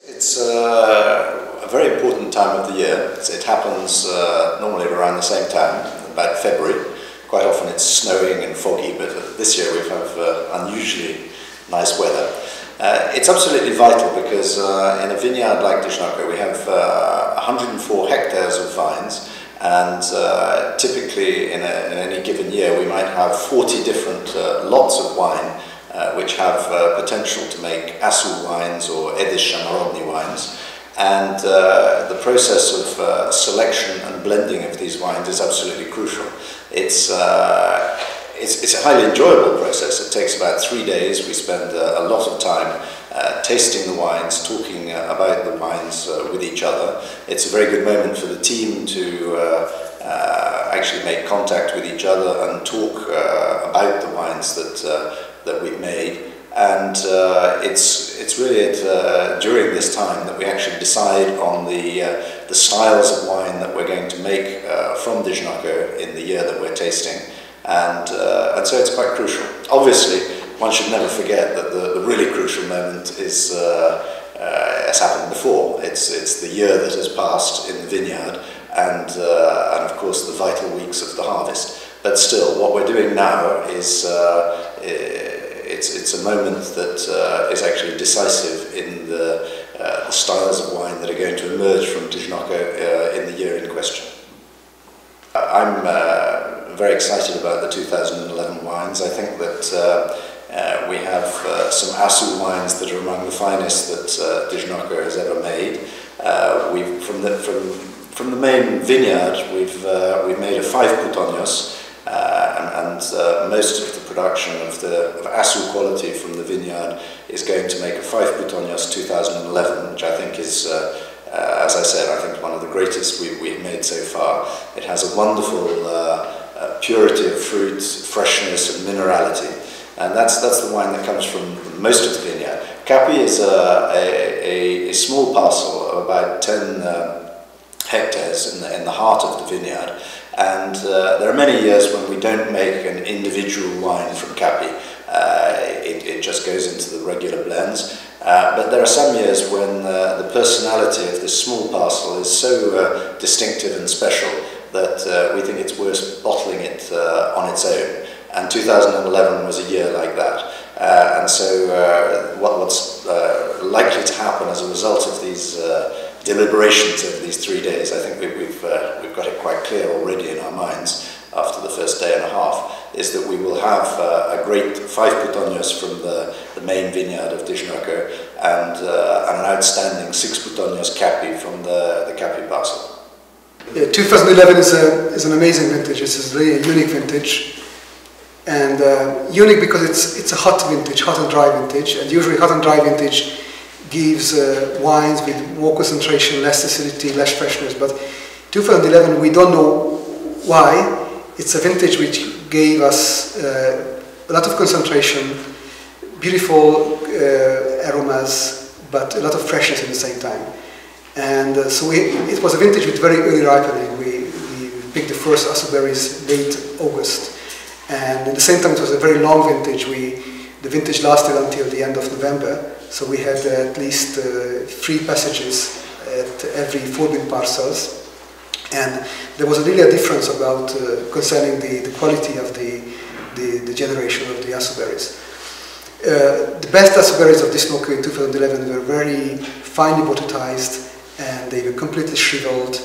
It's a very important time of the year. It happens normally around the same time, about February. Quite often it's snowing and foggy, but this year we have unusually nice weather. It's absolutely vital because in a vineyard like Disznókő we have 104 hectares of vines, and typically in any given year we might have 40 different lots of wine which have potential to make asu wines or Szamarodny wines. And the process of selection and blending of these wines is absolutely crucial. It's a highly enjoyable process. It takes about 3 days. We spend a lot of time tasting the wines, talking about the wines with each other. It's a very good moment for the team to actually make contact with each other and talk about the wines that we've made. And it's really during this time that we actually decide on the styles of wine that we're going to make from Disznókő in the year that we're tasting, and so it's quite crucial. Obviously, one should never forget that the really crucial moment is has happened before. It's the year that has passed in the vineyard, and of course the vital weeks of the harvest. But still, what we're doing now is it's a moment that is actually decisive in the styles of wine that are going to emerge from Disznókő in the year in question. I'm very excited about the 2011 wines. I think that we have some asu wines that are among the finest that Disznókő has ever made. From the main vineyard, we've made a 5 putonyos. And most of the production of asu quality from the vineyard is going to make a 5 putonyos 2011, which I think is, as I said, I think one of the greatest we've made so far. It has a wonderful purity of fruit, freshness and minerality, and that's the wine that comes from most of the vineyard. Kapi is a small parcel of about 10 hectares in the heart of the vineyard. And there are many years when we don't make an individual wine from Kapi. It just goes into the regular blends. But there are some years when the personality of this small parcel is so distinctive and special that we think it's worth bottling it on its own. And 2011 was a year like that. And so what's likely to happen as a result of these deliberations over these 3 days, I think we've got it quite clear already in our minds after the first day and a half, is that we will have a great 5 putonyos from the main vineyard of Disznókő and an outstanding 6 putonyos Kapi from the Kapi parcel. Yeah, 2011 is an amazing vintage. It's really a unique vintage, and unique because it's a hot vintage, hot and dry vintage, and usually hot and dry vintage gives wines with more concentration, less acidity, less freshness. But 2011, we don't know why. It's a vintage which gave us a lot of concentration, beautiful aromas, but a lot of freshness at the same time. And so it was a vintage with very early ripening. We picked the first asu berries late August, and at the same time it was a very long vintage. The vintage lasted until the end of November. So we had at least 3 passages at every 4 bin parcels, and there was really a difference about concerning the quality of the generation of the asu berries. The best asu berries of Disznókő in 2011 were very finely botrytized, and they were completely shriveled,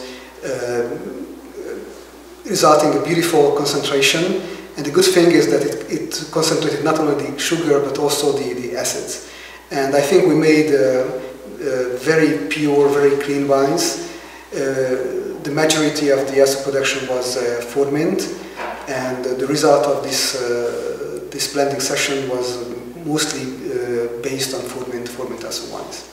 resulting in a beautiful concentration. And the good thing is that it concentrated not only the sugar but also the acids. And I think we made very pure, very clean wines. The majority of the asu production was mint, and the result of this blending session was mostly based on mint asu wines.